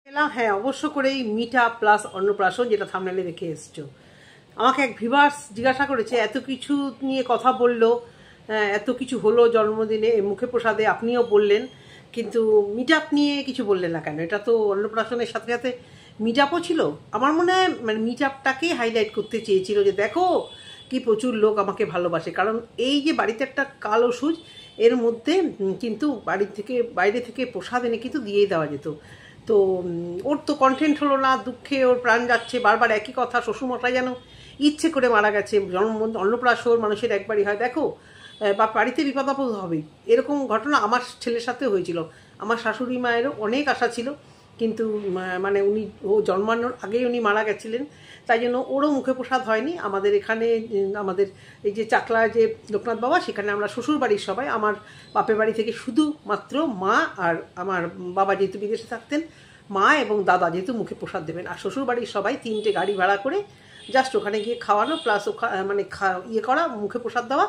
হ্যাঁ, অবশ্য করেই মিটা প্লাস অন্নপ্রাশন, যেটা থাম্বনেলে দেখে এসছো। আমাকে এক ভিউয়ার্স জিজ্ঞাসা করেছে, এত কিছু নিয়ে কথা বললো, এত কিছু হলো জন্মদিনে, মুখে প্রসাদে, আপনিও বললেন, কিন্তু মিট আপ নিয়ে কিছু বললেন না কেন? এটা তো অন্নপ্রাশনের সাথে সাথে মিট আপও ছিল। আমার মনে হয় মানে মিট আপটাকেই হাইলাইট করতে চেয়েছিল, যে দেখো কি প্রচুর লোক আমাকে ভালোবাসে। কারণ এই যে বাড়িতে একটা কালো সুজ, এর মধ্যে কিন্তু বাইরে থেকে প্রসাদ এনে কিন্তু দিয়েই দেওয়া যেত। তো ওর তো কন্টেন্ট হলো না, দুঃখে ওর প্রাণ যাচ্ছে, বারবার একই কথা। শ্বশুরমশাই যেন ইচ্ছে করে মারা গেছে। অন্নপ্রাশন মানুষের একবারই হয়, দেখো, বা বাড়িতে বিপদ আপদ হবেই। এরকম ঘটনা আমার ছেলের সাথেও হয়েছিল। আমার শাশুড়ি মায়েরও অনেক আশা ছিল, কিন্তু মানে ও জন্মানোর আগেই উনি মারা গেছিলেন। তাই জন্য ওরও মুখে প্রসাদ হয়নি। আমাদের এখানে আমাদের এই যে চাকলা যে লোকনাথ বাবা, সেখানে আমরা শ্বশুর বাড়ির সবাই, আমার বাপের বাড়ি থেকে শুধুমাত্র মা আর আমার বাবা যেহেতু বিদেশে থাকতেন, মা এবং দাদা যেহেতু মুখে প্রসাদ দেবেন, আর শ্বশুর বাড়ির সবাই 3টে গাড়ি ভাড়া করে জাস্ট ওখানে গিয়ে খাওয়ানো, প্লাস মানে ইয়ে করা, মুখে প্রসাদ দেওয়া।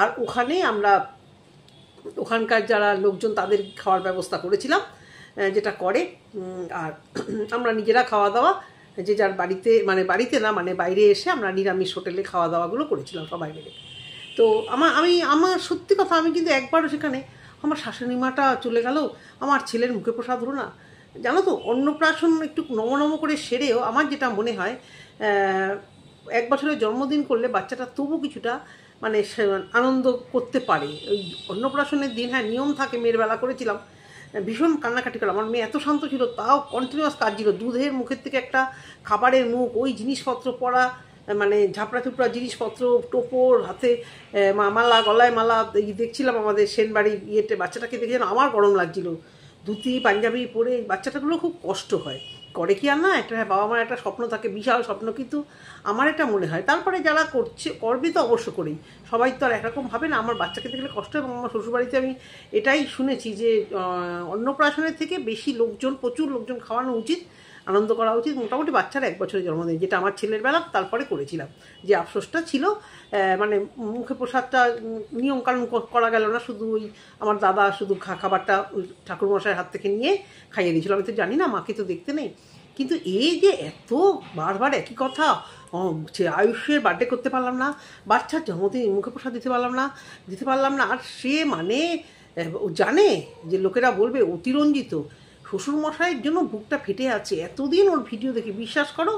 আর ওখানে আমরা ওখানকার যারা লোকজন তাদের খাওয়ার ব্যবস্থা করেছিলাম, যেটা করে। আর আমরা নিজেরা খাওয়া দাওয়া, যে যার বাড়িতে, মানে বাড়িতে না, মানে বাইরে এসে আমরা নিরামিষ হোটেলে খাওয়া দাওয়াগুলো করেছিলাম সবাই মিলে। তো আমার সত্যি কথা, আমি কিন্তু একবারও সেখানে, আমার শাশুড়ি মাটা চলে গেল, আমার ছেলের মুখে প্রসাদ হলো না। জানো তো, অন্নপ্রাশন একটু নম করে সেরেও আমার যেটা মনে হয়, 1 বছরের জন্মদিন করলে বাচ্চাটা তবু কিছুটা মানে আনন্দ করতে পারে। ওই অন্নপ্রাশনের দিন, হ্যাঁ নিয়ম থাকে, মেয়ের বেলা করেছিলাম, ভীষণ কান্নাকাটি করলাম। আমার মেয়ে এত শান্ত ছিল, তাও কন্টিনিউয়াস কাজ ছিল। দুধের মুখের থেকে একটা খাবারের মুখ, ওই জিনিসপত্র পরা, মানে ঝাপড়া চুপড়া জিনিসপত্র, টোপর হাতে, মালা, গলায় মালা, দেখছিলাম আমাদের সেনবাড়ির ইয়েতে বাচ্চাটাকে দেখে যেন আমার গরম লাগছিল। ধুতি পাঞ্জাবি পরে বাচ্চাটাগুলো খুব কষ্ট হয়, করে কি আর না, একটা বাবা মার একটা স্বপ্ন থাকে, বিশাল স্বপ্ন। কিন্তু আমার এটা মনে হয়, তারপরে যারা করবে তো অবশ্য করেই, সবাই তো আর একরকম ভাবে না। আমার বাচ্চাকে দেখলে কষ্ট। এবং আমার শ্বশুরবাড়িতে আমি এটাই শুনেছি যে অন্নপ্রাশনের থেকে বেশি লোকজন, প্রচুর লোকজন খাওয়ানো উচিত, আনন্দ করা উচিত। মোটামুটি বাচ্চার 1 বছরের জন্মদিন, যেটা আমার ছেলের বেলা তারপরে করেছিলাম, যে আফসোসটা ছিল, মানে মুখে প্রসাদটা নিয়মকানুন করা গেল না। শুধু ওই আমার দাদা শুধু খাবারটা ঠাকুরমশাইয়ের হাত থেকে নিয়ে খাইয়ে দিয়েছিল। আমি তো জানি না, মাকে তো দেখতে নেই। কিন্তু এই যে এত বারবার একই কথা, আয়ুষের বার্থডে করতে পারলাম না, বাচ্চার জন্মদিন মুখে প্রসাদ দিতে পারলাম না। আর সে মানে ও জানে যে লোকেরা বলবে অতিরঞ্জিত। শ্বশুরমশাইয়ের জন্য বুকটা ফেটে আছে। এতদিন ওর ভিডিও দেখি, বিশ্বাস করো,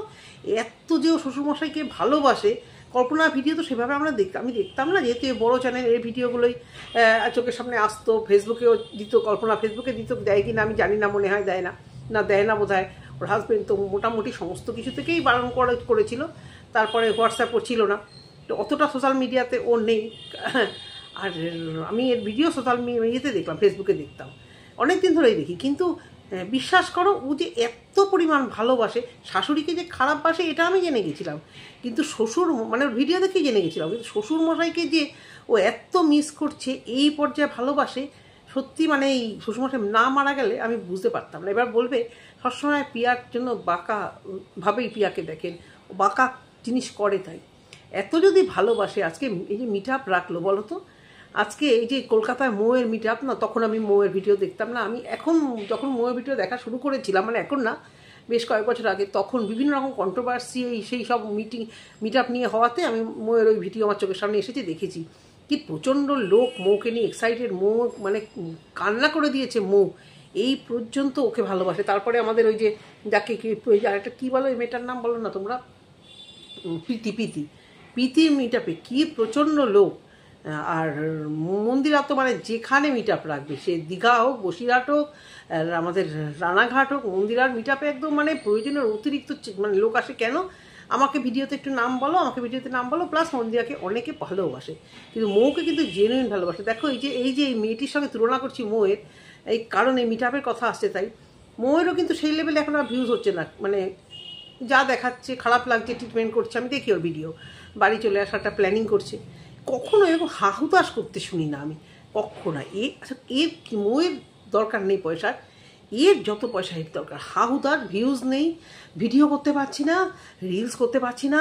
এত যে ও শ্বশুরমশাইকে ভালোবাসে। কল্পনার ভিডিও তো সেভাবে আমি দেখতাম না, যেহেতু বড়ো চ্যানেল, এই ভিডিওগুলোই চোখের সামনে আসতো। ফেসবুকেও দিত, কল্পনা ফেসবুকে দিত, দেয় কি না আমি জানি না, মনে হয় দেয় না দেয় না বোধ হয়। ওর হাজব্যান্ড তো মোটামুটি সমস্ত কিছু থেকেই বারণ করেছিল। তারপরে হোয়াটসঅ্যাপও ছিল না, তো অতটা সোশ্যাল মিডিয়াতে ও নেই। আর আমি এর ভিডিও সোশ্যাল মিডিয়াতে দেখলাম, ফেসবুকে দেখতাম, অনেক দিন ধরেই দেখি। কিন্তু বিশ্বাস করো, ও যে এত পরিমাণ ভালোবাসে, শাশুড়িকে যে খারাপ বাসে এটা আমি জেনে গেছিলাম, কিন্তু শ্বশুর, মানে ওর ভিডিও দেখেই জেনে গেছিলাম। কিন্তু শ্বশুরমশাইকে যে ও এত মিস করছে, এই পর্যায়ে ভালোবাসে, সত্যি মানে এই শ্বশুরমশাই না মারা গেলে আমি বুঝতে পারতাম না। এবার বলবে, সবসময় পিয়ার জন্য বাঁকাভাবেই পিয়াকে দেখেন, ও বাঁকা জিনিস করে, তাই এত যদি ভালোবাসে, আজকে এই যে মিট আপ রাখলো বলো তো। আজকে এই যে কলকাতায় মৌয়ের মিট আপ না, তখন আমি মৌয়ের ভিডিও দেখতাম না। আমি এখন যখন মৌয়ের ভিডিও দেখা শুরু করেছিলাম, মানে এখন না, বেশ কয়েক বছর আগে, তখন বিভিন্ন রকম কন্ট্রোভার্সি সেই সব মিট আপ নিয়ে হওয়াতে আমি মৌয়ের ওই ভিডিও আমার চোখের সামনে এসেছে, দেখেছি কি প্রচণ্ড লোক মৌকে নিয়ে এক্সাইটেড। মৌ মানে কান্না করে দিয়েছে মৌ, এই পর্যন্ত ওকে ভালোবাসে। তারপরে আমাদের ওই যে যাকে আরেকটা কী বলো, এই মেয়েটার নাম বলো না তোমরা, প্রীতির মিট আপে কী প্রচণ্ড লোক। আর মন্দিরা তো মানে যেখানে মিট আপ রাখবে, সে দীঘা হোক, বসিরহাট হোক, আমাদের রানাঘাট হোক, মন্দিরার মিট আপে একদম মানে প্রয়োজনের অতিরিক্ত মানে লোক আসে। কেন? আমাকে ভিডিওতে একটু নাম বলো, প্লাস মন্দিরাকে অনেকে ভালোবাসে, কিন্তু মৌকে কিন্তু জেনুইন ভালোবাসে। দেখো এই যে মেয়েটির সঙ্গে তুলনা করছি মৌয়ের, এই কারণে মিট আপের কথা আসছে, তাই মৌয়েরও কিন্তু সেই লেভেলে এখন আর ভিউজ হচ্ছে না। মানে যা দেখাচ্ছে, খারাপ লাগছে, ট্রিটমেন্ট করছে, আমি দেখি ওর ভিডিও, বাড়ি চলে আসাটা প্ল্যানিং করছে, কখনো এরকম হাহুতাশ করতে শুনি না আমি, কখনো। এর মৌয়ের দরকার নেই পয়সার, এর যত পয়সা এর দরকার। হাহুতাশ, ভিউজ নেই, ভিডিও করতে পারছি না, রিলস করতে পারছি না,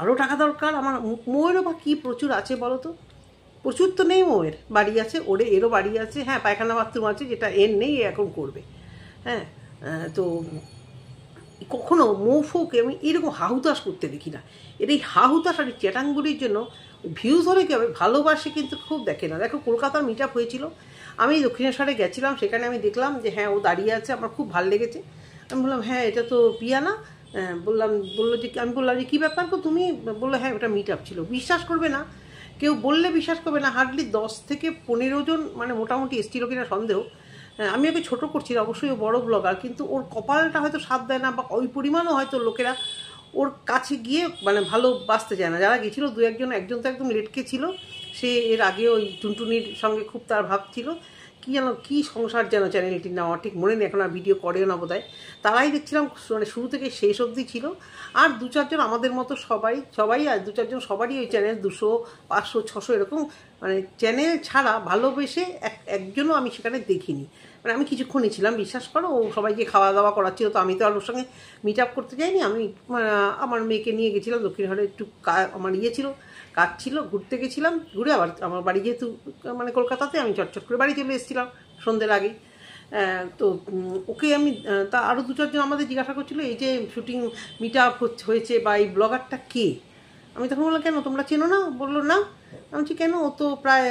আরও টাকা দরকার। আমার মৌয়েরও বা কী প্রচুর আছে বলো তো? প্রচুর তো নেই মৌয়ের, বাড়ি আছে, এরও বাড়ি আছে, হ্যাঁ পায়খানা বাথরুম আছে, যেটা এর নেই, এখন করবে। হ্যাঁ, তো কখনো মৌফোকে আমি এরকম হাহুতাশ করতে দেখি না। এর এই হাহুতাশ আর চ্যাটাঙ্গুলির জন্য ভিউজ হলে কী হবে, ভালোবাসে কিন্তু খুব দেখে না। দেখো কলকাতার মিট আপ হয়েছিল, আমি দক্ষিণেশ্বরে গেছিলাম, সেখানে আমি দেখলাম যে হ্যাঁ ও দাঁড়িয়ে আছে, আমার খুব ভালো লেগেছে। আমি বললাম হ্যাঁ এটা তো পিয়া না, বললো যে আমি বললাম যে কী ব্যাপার গো তুমি, বললো হ্যাঁ ওটা মিট আপ ছিল। বিশ্বাস করবে না, কেউ বললে বিশ্বাস করবে না, হার্ডলি 10 থেকে 15 জন মানে মোটামুটি এসছিল কিনা সন্দেহ। আমি ওকে ছোটো করছি, অবশ্যই ও বড়ো ব্লগার, কিন্তু ওর কপালটা হয়তো সাথ দেয় না, বা ওই পরিমাণও হয়তো লোকেরা ওর কাছে গিয়ে মানে ভালোবাসতে চায় না। যারা গেছিলো দু একজন, একজন তো একদম লেটকে ছিল, সে এর আগে ওই টুনটুনির সঙ্গে খুব তার ভাব ছিল, কী যেন কী সংসার যেন চ্যানেলটির নাম ঠিক মনে নেই, এখন আর ভিডিও করেও না বোধহয়। তারাই দেখছিলাম মানে শুরু থেকে শেষ অবধি ছিল। আর 2-4 জন আমাদের মতো সবাই আর 2-4 জন সবারই ওই চ্যানেল 200, 500, 600 এরকম মানে চ্যানেল ছাড়া ভালোবেসে একজনও আমি সেখানে দেখিনি। মানে আমি কিছুক্ষণই ছিলাম, বিশ্বাস করো, ও সবাইকে খাওয়া দাওয়া করাচ্ছিল, তো আমি তো আর ওর সঙ্গে মিট আপ করতে যাইনি। আমি আমার মেয়েকে নিয়ে গেছিলাম দক্ষিণহরে, একটু আমার ছিল কাজ ছিল, ঘুরতে গেছিলাম, ঘুরে আবার আমার বাড়ি যেহেতু মানে কলকাতাতে, আমি চটচট করে বাড়ি চলে এসেছিলাম সন্ধ্যের আগেই। তো ওকে আমি তা আরও 2-4 জন আমাদের জিজ্ঞাসা করছিলো এই যে শুটিং মিট আপ হয়েছে বা এই ব্লগারটা কে। আমি তখন বললাম কেন তোমরা চেনো না? বললো না। আমি বলছি কেন, ও তো প্রায়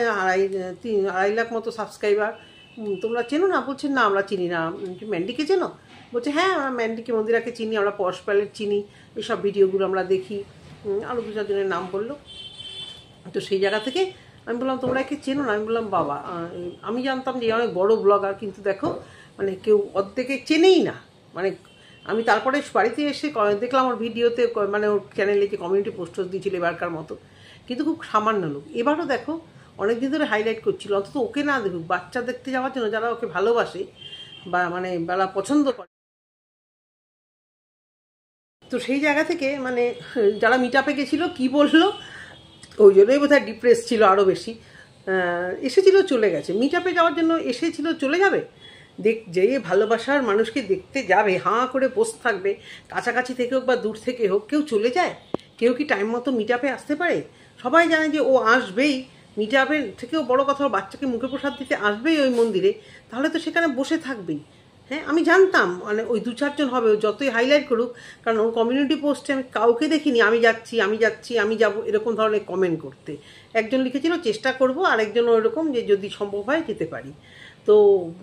2.5 লাখ মতো সাবস্ক্রাইবার, তোমরা চেনো না? বলছে না আমরা চিনি না। ম্যান্ডিকে চেনো? বলছে হ্যাঁ আমরা ম্যান্ডিকে, মন্দিরাকে চিনি, আমরা পশ প্যালেট চিনি, এইসব ভিডিওগুলো আমরা দেখি। আরও 2-4 জনের নাম বললো। তো সেই জায়গা থেকে আমি বললাম তোমরা একে চেনো না? আমি বললাম বাবা, আমি জানতাম যে অনেক বড় ব্লগার, কিন্তু দেখো মানে কেউ অর্ধেকে চেনেই না। মানে আমি তারপরে বাড়িতে এসে দেখলাম ওর ভিডিওতে, মানে ওর চ্যানেলে যে কমিউনিটি পোস্ট দিয়েছিল এবারকার মতো, কিন্তু খুব সামান্য লোক। এবারও দেখো অনেকদিন ধরে হাইলাইট করছিল, অন্তত ওকে না দেখুক, বাচ্চা দেখতে যাওয়ার জন্য যারা ওকে ভালোবাসে বা মানে যারা পছন্দ করে। তো সেই জায়গা থেকে মানে যারা মিট আপে গেছিলো কী বললো, ওই জন্যই বোধহয় ডিপ্রেস ছিল আরও বেশি। এসেছিল চলে গেছে, মিট আপে যাওয়ার জন্য এসেছিল চলে যাবে। যে ভালোবাসার মানুষকে দেখতে যাবে, হাঁ করে বসে থাকবে, কাছাকাছি থেকে হোক বা দূর থেকে হোক, কেউ চলে যায়? কেউ কি টাইম মতো মিট আপে আসতে পারে? সবাই জানে যে ও আসবেই, মিট আপের থেকেও বড় কথা, বাচ্চাকে মুখে প্রসাদ দিতে আসবেই ওই মন্দিরে, তাহলে তো সেখানে বসে থাকবেই। হ্যাঁ আমি জানতাম মানে ওই 2-4 জন হবে, যতই হাইলাইট করুক, কারণ ওর কমিউনিটি পোস্টে আমি কাউকে দেখিনি আমি যাচ্ছি আমি যাব এরকম ধরনের কমেন্ট করতে। একজন লিখেছিল চেষ্টা করব, আর একজন ওইরকম যে যদি সম্ভব হয় যেতে পারি। তো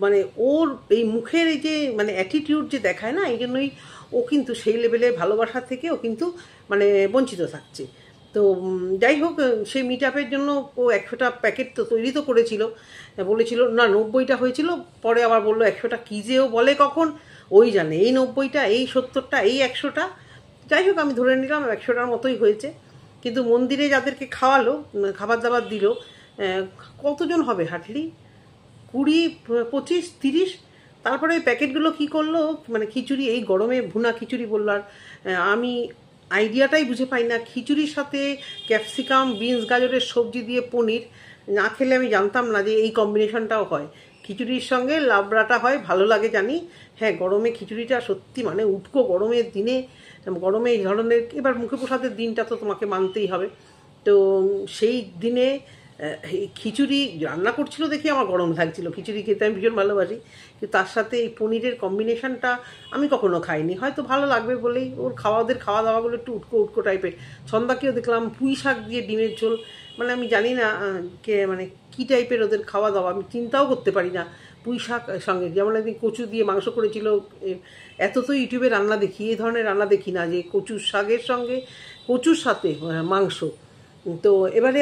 মানে ওর এই মুখের এই যে মানে অ্যাটিটিউড যে দেখায় না, এই জন্যই ও কিন্তু সেই লেভেলে ভালোবাসার থেকে ও কিন্তু মানে বঞ্চিত থাকছে। তো যাই হোক, সেই মিট আপের জন্য ও 100টা প্যাকেট তো তৈরি তো করেছিল, বলেছিল না 90টা হয়েছিল, পরে আবার বললো 100টা কী যেও বলে কখন, ওই জানে, এই 90টা, এই 70টা, এই 100টা। যাই হোক আমি ধরে নিলাম 100টার মতোই হয়েছে। কিন্তু মন্দিরে যাদেরকে খাওয়ালো, খাবার দাবার দিল, কতজন হবে হার্ডলি 20, 25, 30। তারপরে ওই প্যাকেটগুলো কী করলো, মানে খিচুড়ি, এই গরমে ভুনা খিচুড়ি বললো। আর আমি আইডিয়াটাই বুঝে পাই না, খিচুড়ির সাথে ক্যাপসিকাম, বিনস, গাজরের সবজি দিয়ে পনির, না খেলে আমি জানতাম না যে এই কম্বিনেশনটাও হয়। খিচুড়ির সঙ্গে লাবড়াটা হয়, ভালো লাগে জানি। হ্যাঁ গরমে খিচুড়িটা সত্যি মানে উটকো, গরমের দিনে, গরমে এই ধরনের, এবার মুখে প্রসাদের দিনটা তো তোমাকে মানতেই হবে। তো সেই দিনে খিচুড়ি রান্না করছিল দেখি আমার গরম লাগছিল, খিচুড়ি খেতে আমি ভীষণ ভালোবাসি, কিন্তু তার সাথে এই পনিরের কম্বিনেশনটা আমি কখনো খাইনি, হয়তো ভালো লাগবে বলেই ওর ওদের খাওয়া দাওয়াগুলো একটু উটকো টাইপের। ছন্দাকেও দেখলাম পুঁই শাক দিয়ে ডিমের ঝোল, মানে আমি জানি না মানে কী টাইপের ওদের খাওয়া দাওয়া, আমি চিন্তাও করতে পারি না। পুঁই শাক সঙ্গে যেমন একদিন কচু দিয়ে মাংস করেছিল, এত তো ইউটিউবে রান্না দেখি, এই ধরনের রান্না দেখি না যে কচুর শাকের সঙ্গে কচুর সাথে মাংস। তো এবারে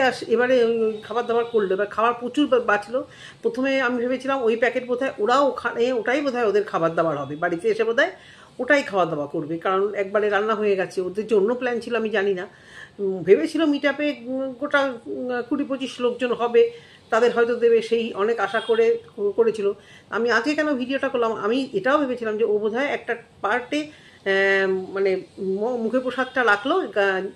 খাবার দাবার করলো, এবার খাবার প্রচুর বাঁচলো। প্রথমে আমি ভেবেছিলাম ওই প্যাকেট বোধহয় ওরা ওখানে, ওটাই বোধহয় ওদের খাবার দাবার হবে, বাড়িতে এসে বোধহয় ওটাই খাওয়া দাওয়া করবে, কারণ একবারে রান্না হয়ে গেছে। ওদের যে অন্য প্ল্যান ছিল আমি জানি না, ভেবেছিল মিট আপে গোটা 20-25 লোকজন হবে, তাদের হয়তো দেবে, সেই অনেক আশা করেছিল। আমি আজকে কেন ভিডিওটা করলাম, আমি এটাও ভেবেছিলাম যে ও বোধহয় একটা পার্টে মানে মুখে প্রসাদটা রাখলো,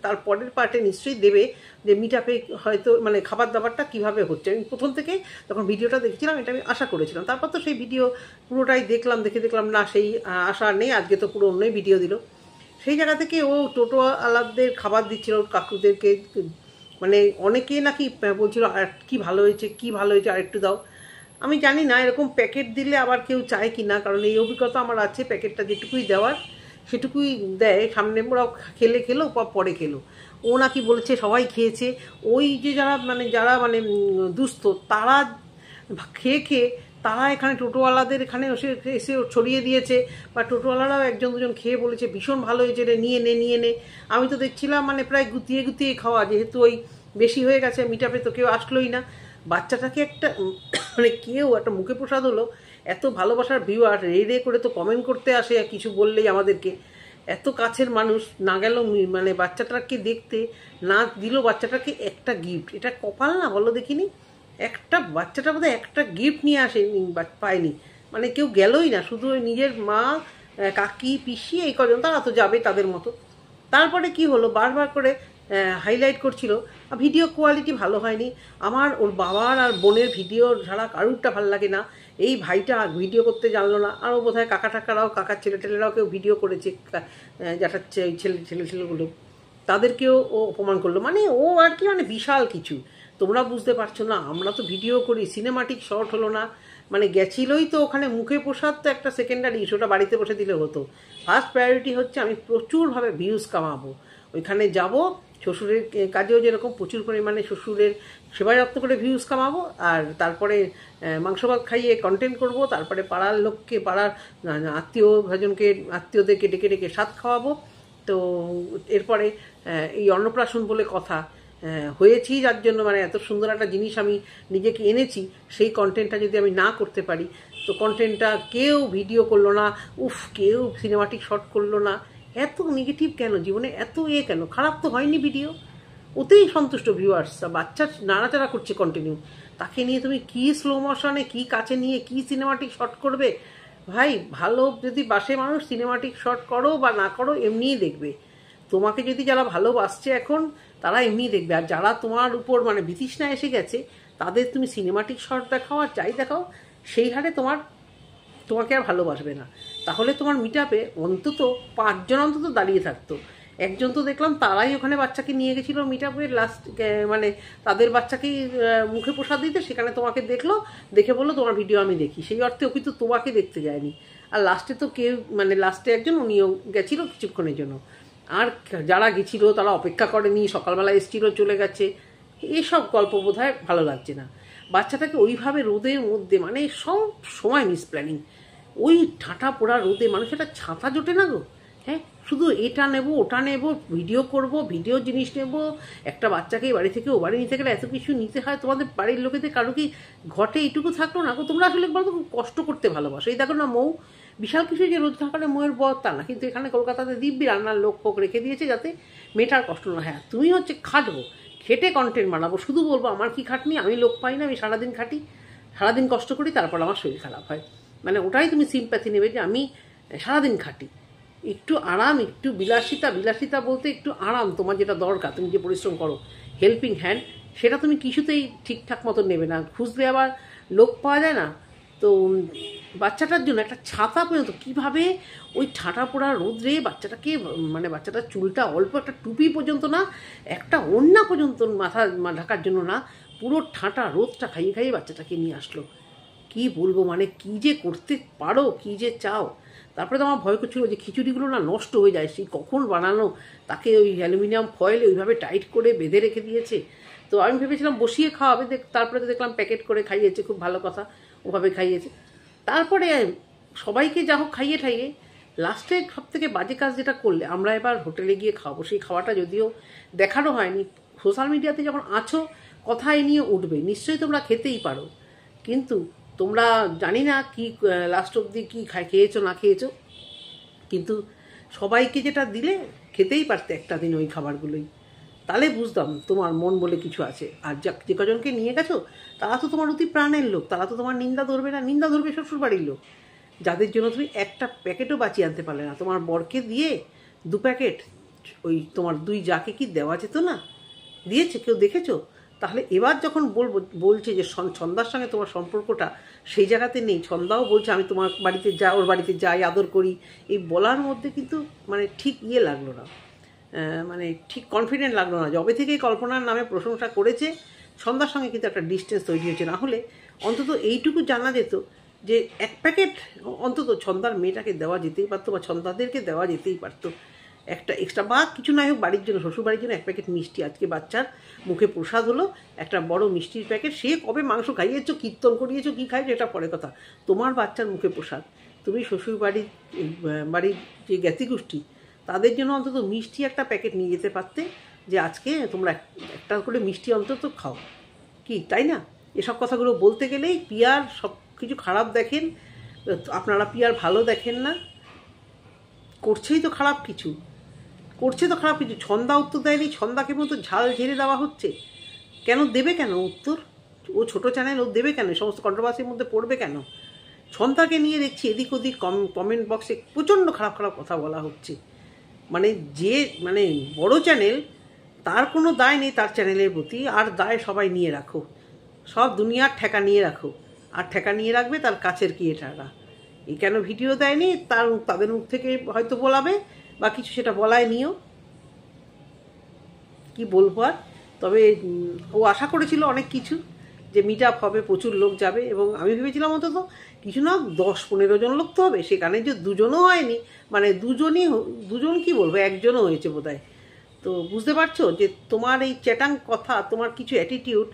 তার পরের পার্টে নিশ্চয়ই দেবে যে মিট আপে হয়তো মানে খাবার দাবারটা কীভাবে হচ্ছে। আমি প্রথম থেকে যখন ভিডিওটা দেখছিলাম এটা আমি আশা করেছিলাম, তারপর তো সেই ভিডিও পুরোটাই দেখলাম না, সেই আশা নেই। আজকে তো পুরো অন্যই ভিডিও দিল। সেই জায়গা থেকে ও টোটো আলাদের খাবার দিচ্ছিল কাকুদেরকে, মানে অনেকে নাকি বলছিল আর কি ভালো হয়েছে, আর একটু দাও। আমি জানি না এরকম প্যাকেট দিলে আবার কেউ চায় কি না, কারণ এই অভিজ্ঞতা আমার আছে, প্যাকেটটা যেটুকুই দেওয়ার সেটুকুই দেয়, সামনে ওরাও খেলো বা পরে খেলো। ও নাকি বলেছে সবাই খেয়েছে, ওই যে যারা দুস্থ তারা খেয়ে খেয়ে তারা এখানে টোটোওয়ালাদের এখানে এসে ছড়িয়ে দিয়েছে, বা টোটোওয়ালারাও একজন দুজন খেয়ে বলেছে ভীষণ ভালো হয়েছে রে, নিয়ে নে। আমি তো দেখছিলাম প্রায় গুতিয়ে গুতিয়ে খাওয়া, যেহেতু ওই বেশি হয়ে গেছে মিট-আপে, তো কেউ আসলোই না। বাচ্চাটাকে একটা কেউ একটা মুখে প্রসাদ হলো, এত ভালোবাসার ভিউয়ার রে করে তো কমেন্ট করতে আসে কিছু বললেই আমাদেরকে, এত কাছের মানুষ না গেল বাচ্চাটাকে দেখতে, না দিল বাচ্চাটাকে একটা গিফট। এটা কপাল না বলো দেখিনি? একটা বাচ্চাটা বোধহয় একটা গিফট নিয়ে আসেনি, পায়নি, কেউ গেলই না, শুধু ওই নিজের মা, কাকি, পিসি, এই কজন, তারা তো যাবে তাদের মতো। তারপরে কি হলো, বারবার করে হাইলাইট করছিল ভিডিও কোয়ালিটি ভালো হয়নি। আমার ওর বাবার আর বোনের ভিডিও ছাড়া কারুরটা ভালো লাগে না, এই ভাইটা ভিডিও করতে জানলো না, আরও বোধহয় কাকা টাকারাও, কাকার ছেলেটেলেরাও কেউ ভিডিও করেছে, জ্যাঠাচ্ছে ওই ছেলেগুলো, তাদেরকেও ও অপমান করলো। ও আর কি বিশাল কিছু, তোমরা বুঝতে পারছো না। আমরা তো ভিডিও করি, সিনেমাটিক শর্ট হলো না, গেছিলোই তো ওখানে মুখে প্রসাদ, তো একটা সেকেন্ডারি ইস্যু, ওটা বাড়িতে বসে দিলে হতো। ফার্স্ট প্রায়োরিটি হচ্ছে আমি প্রচুরভাবে ভিউজ কামাবো, ওইখানে যাব, শ্বশুরের কাজেও যেরকম প্রচুর পরিমাণে শ্বশুরের সেবা যত্ন করে ভিউজ কামাবো, আর তারপরে মাংস ভাত খাইয়ে কন্টেন্ট করব, তারপরে পাড়ার লোককে, পাড়ার আত্মীয়দেরকে ডেকে ডেকে স্বাদ খাওয়াবো। তো এরপরে এই অন্নপ্রাশন বলে কথা, হয়েছি যার জন্য এত সুন্দর একটা জিনিস আমি নিজেকে এনেছি, সেই কন্টেন্টটা যদি আমি না করতে পারি, তো কন্টেন্টটা কেউ ভিডিও করলো না, কেউ সিনেমাটিক শট করলো না, এত নেগেটিভ কেন জীবনে, এত কেন খারাপ তো হয়নি ভিডিও, ওতেই সন্তুষ্ট ভিউয়ার্স। বাচ্চা নাড়াচাড়া করছে কন্টিনিউ, তাকে নিয়ে তুমি কি স্লো মোশনে, কি কাছে নিয়ে কি সিনেমাটিক শট করবে? ভাই, ভালো যদি বাসে মানুষ, সিনেমাটিক শট করো বা না করো এমনিই দেখবে। তোমাকে যদি যারা ভালোবাসছে এখন, তারা এমনিই দেখবে, আর যারা তোমার উপর বিতৃষ্ণা এসে গেছে, তাদের তুমি সিনেমাটিক শট দেখাও আর যাই দেখাও, সেই হারে তোমাকে আর ভালোবাসবে না। তাহলে তোমার মিট-আপে অন্তত 5 জন অন্তত দাঁড়িয়ে থাকতো। একজন তো দেখলাম তারাই ওখানে বাচ্চাকে নিয়ে গেছিলো মিট-আপে লাস্ট, তাদের বাচ্চাকেই মুখে প্রসাদ দিতে, সেখানে তোমাকে দেখলো, দেখে বললো তোমার ভিডিও আমি দেখি, সেই অর্থে ও কিন্তু তোমাকে দেখতে যায়নি। আর লাস্টে তো কেউ লাস্টে একজন, উনিও গেছিলো কিছুক্ষণের জন্য, আর যারা গেছিলো তারা অপেক্ষা করেনি, সকালবেলা এসেছিলো চলে গেছে, এসব গল্প বোধহয় ভালো লাগছে না। বাচ্চাটাকে ওইভাবে রোদের মধ্যে সব সময় মিসপ্ল্যানিং, ওই ঠাঁটা পোড়া রোদে, মানুষের একটা ছাতা জোটে না গো, হ্যাঁ, শুধু এটা নেব ওটা নেব, ভিডিও করব, ভিডিও জিনিস নেব। একটা বাচ্চাকে বাড়ি থেকে ও বাড়ি নিতে গেলে এত কিছু নিতে হয়, তোমাদের বাড়ির লোকেদের কারো কি ঘটে এইটুকু থাকলো না? তোমরা আসলে বলতো কষ্ট করতে ভালোবাসো। এই দেখো না, মৌ বিশাল কিছু যে রোজ থাকালে মৌয়ের বর তা না, কিন্তু এখানে কলকাতাতে দিব্যি রান্নার লোক ফোক রেখে দিয়েছে যাতে মেয়েটার কষ্ট না। হ্যাঁ, তুমি হচ্ছে খাটবো, খেটে কন্টেন্ট বানাবো, শুধু বলবো আমার কি খাটনি, আমি লোক পাই না, আমি সারাদিন খাটি, সারাদিন কষ্ট করি, তারপর আমার শরীর খারাপ হয়। ওটাই তুমি সিম্প্যাথি নেবে যে আমি সারাদিন খাটি, একটু আরাম, একটু বিলাসিতা বলতে একটু আরাম, তোমার যেটা দরকার, তুমি যে পরিশ্রম করো, হেল্পিং হ্যান্ড, সেটা তুমি কিছুতেই ঠিকঠাক মতো নেবে না, খুঁজলে আবার লোক পাওয়া যায় না। তো বাচ্চাটার জন্য একটা ছাতা পর্যন্ত কীভাবে ওই ঠাঁটা পোড়া রোদ্রে বাচ্চাটাকে, বাচ্চাটার চুলটা অল্প একটা টুপি পর্যন্ত না, একটা ওড়না পর্যন্ত মাথা ঢাকার জন্য না, পুরো ঠাঁটা রোদটা খাইয়ে খাইয়ে বাচ্চাটাকে নিয়ে আসলো। কি বলবো, কি যে করতে পারো, কি যে চাও। তারপরে তো আমার ভয় করছিল যে খিচুড়িগুলো না নষ্ট হয়ে যায়, সেই কখন বানানো, তাকে ওই অ্যালুমিনিয়াম ফয়েলে ওইভাবে টাইট করে বেঁধে রেখে দিয়েছে। তো আমি ভেবেছিলাম বসিয়ে খাওয়াবে, তারপরে তো দেখলাম প্যাকেট করে খাইয়েছে, খুব ভালো কথা, ওভাবে খাইয়েছে। তারপরে সবাইকে যা হোক খাইয়ে ঠাইয়ে লাস্টে সব থেকে বাজে কাজ যেটা করলে, আমরা এবার হোটেলে গিয়ে খাওয়াবো, সেই খাওয়াটা যদিও দেখানো হয়নি, সোশ্যাল মিডিয়াতে যখন আছো কথা এ নিয়ে উঠবে, নিশ্চয়ই তোমরা খেতেই পারো, কিন্তু তোমরা জানি না কি লাস্ট অবধি কী খেয়েছো না খেয়েছো, কিন্তু সবাইকে যেটা দিলে খেতেই পারতে একটা দিন ওই খাবারগুলোই, তাহলে বুঝতাম তোমার মন বলে কিছু আছে। আর যে কজনকে নিয়ে গেছো তারা তো তোমার অতি প্রাণের লোক, তারা তো তোমার নিন্দা ধরবে না, নিন্দা ধরবে শ্বশুরবাড়ির লোক, যাদের জন্য তুমি একটা প্যাকেটও বাঁচিয়ে আনতে পারলে না। তোমার বরকে দিয়ে 2 প্যাকেট, ওই তোমার 2 যাকে কি দেওয়া যেত না, দিয়েছে, কেউ দেখেছো? তাহলে এবার যখন বলছে যে ছন্দার সঙ্গে তোমার সম্পর্কটা সেই জায়গাতে নেই, ছন্দাও বলছে আমি তোমার বাড়িতে ওর বাড়িতে যাই, আদর করি, এই বলার মধ্যে কিন্তু ঠিক লাগলো না, ঠিক কনফিডেন্ট লাগলো না। যবে থেকেই কল্পনার নামে প্রশংসা করেছে, ছন্দার সঙ্গে কিন্তু একটা ডিস্টেন্স তৈরি হয়েছে। না হলে অন্তত এইটুকু জানা যেত যে এক প্যাকেট অন্তত ছন্দার মেয়েটাকে দেওয়া যেতেই পারতো, বা ছন্দাদেরকে দেওয়া যেতেই পারতো একটা এক্সট্রা, বা কিছু না হোক বাড়ির জন্য, শ্বশুরবাড়ির জন্য এক প্যাকেট মিষ্টি। আজকে বাচ্চার মুখে প্রসাদ হলো একটা বড় মিষ্টির প্যাকেট। সে কবে মাংস খাইয়েছো, কীর্তন করিয়েছো, কী খাইছো, এটা পরে কথা। তোমার বাচ্চার মুখে প্রসাদ, তুমি শ্বশুরবাড়ির বাড়ির যে জ্ঞাতিগোষ্ঠী তাদের জন্য অন্তত মিষ্টি একটা প্যাকেট নিয়ে যেতে পারতে, যে আজকে তোমরা একটা করে মিষ্টি অন্তত খাও, কি তাই না? এসব কথাগুলো বলতে গেলেই পিয়ার সব কিছু খারাপ দেখেন, আপনারা পিয়ার ভালো দেখেন না। করছেই তো খারাপ কিছু, করছে তো খারাপ কিছু। ছন্দা উত্তর দেয়নি, ছন্দাকে মতো ঝাল ঝেড়ে দেওয়া হচ্ছে। কেন দেবে, কেন উত্তর? ও ছোট চ্যানেল, ও দেবে কেন? সমস্ত কন্ট্রোভার্সির মধ্যে পড়বে কেন? ছন্দাকে নিয়ে দেখছি এদিক ওদিক কমেন্ট বক্সে প্রচণ্ড খারাপ খারাপ কথা বলা হচ্ছে। মানে যে মানে বড় চ্যানেল, তার কোনো দায় নেই তার চ্যানেলের প্রতি, আর দায় সবাই নিয়ে রাখো, সব দুনিয়ার ঠেকা নিয়ে রাখো। আর ঠেকা নিয়ে রাখবে তার কাছের ক্রিয়েটাররা। এই কেন ভিডিও দেয়নি তাদের মুখ থেকে হয়তো বলাবে বা কিছু, সেটা বলায় নিও, কি বলবো আর। তবে ও আশা করেছিল অনেক কিছু, যে মিট আপ হবে, প্রচুর লোক যাবে, এবং আমি ভেবেছিলাম অন্তত কিছু না 10-15 জন লোক তো হবে। সেখানে যে দুজনও হয়নি, মানে দুজন কি বলবো, একজনও হয়েছে বোধহয়। তো বুঝতে পারছো যে তোমার এই চ্যাটাং কথা, তোমার কিছু অ্যাটিটিউড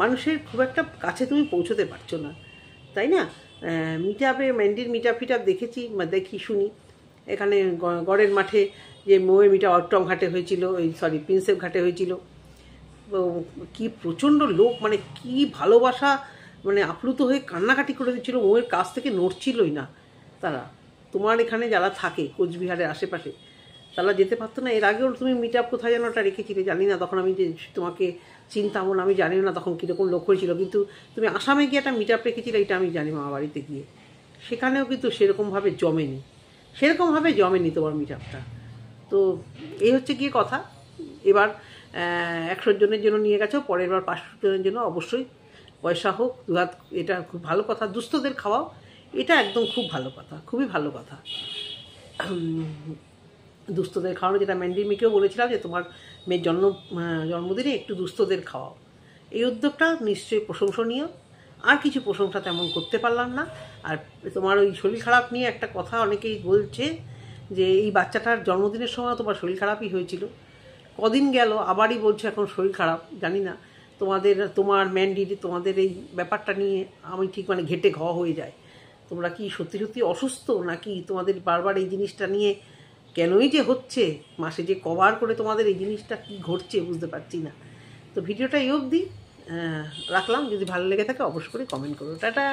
মানুষের খুব একটা কাছে তুমি পৌঁছতে পারছো না, তাই না? মিট আপে, ম্যান্ডির মিট আপ দেখেছি, দেখি শুনি। এখানে গড়ের মাঠে যে মৌয়ে মিটা অট্টম ঘাটে হয়েছিল, প্রিন্সেপ ঘাটে হয়েছিল, কি প্রচণ্ড লোক, মানে কি ভালোবাসা, মানে আপ্লুত হয়ে কান্নাকাটি করে দিচ্ছিল, মৌয়ের কাছ থেকে নড়ছিলই না তারা। তোমার এখানে যারা থাকে কোচবিহারের আশেপাশে, তারা যেতে পারতো না? এর আগেও তুমি মিট আপ কোথায় যেন ওটা রেখেছিলে, জানি না, তখন আমি যে তোমাকে চিনতাম না, আমি জানি না তখন কীরকম লোক হয়েছিল, কিন্তু তুমি আসামে গিয়ে একটা মিট আপ রেখেছিলে, এটা আমি জানি, মামা বাড়িতে গিয়ে। সেখানেও কিন্তু সেরকমভাবে জমেনি তোমার মিট আপটা। তো এই হচ্ছে গিয়ে কথা। এবার 100 জনের জন্য নিয়ে গেছো, পরের বার 500 জনের জন্য অবশ্যই পয়সা হোক, দুহাত, এটা খুব ভালো কথা। দুস্থদের খাওয়াও, এটা একদম খুব ভালো কথা, খুবই ভালো কথা। দুস্থদের খাওয়ানো, যেটা ম্যান্ডি মেয়েকেও বলেছিলাম যে তোমার মেয়ের জন্মদিনে একটু দুস্থদের খাওয়াও, এই উদ্যোগটা নিশ্চয়ই প্রশংসনীয়। আর কিছু প্রশংসা তেমন করতে পারলাম না। আর তোমার ওই শরীর খারাপ নিয়ে একটা কথা অনেকেই বলছে, যে এই বাচ্চাটার জন্মদিনের সময় তোমার শরীর খারাপই হয়েছিল, কদিন গেল আবারই বলছে এখন শরীর খারাপ। জানি না তোমার ম্যান্ডির, তোমাদের এই ব্যাপারটা নিয়ে আমি ঠিক মানে ঘেটে ঘ হয়ে যায়। তোমরা কি সত্যি সত্যি অসুস্থ, নাকি তোমাদের বারবার এই জিনিসটা নিয়ে কেনই যে হচ্ছে, মাসে যে কভার করে তোমাদের এই জিনিসটা কি ঘটছে বুঝতে পারছি না। তো ভিডিওটা এই অবধি রাখলাম, যদি ভালো লেগে থাকে অবশ্যই করে কমেন্ট করো। টাটা।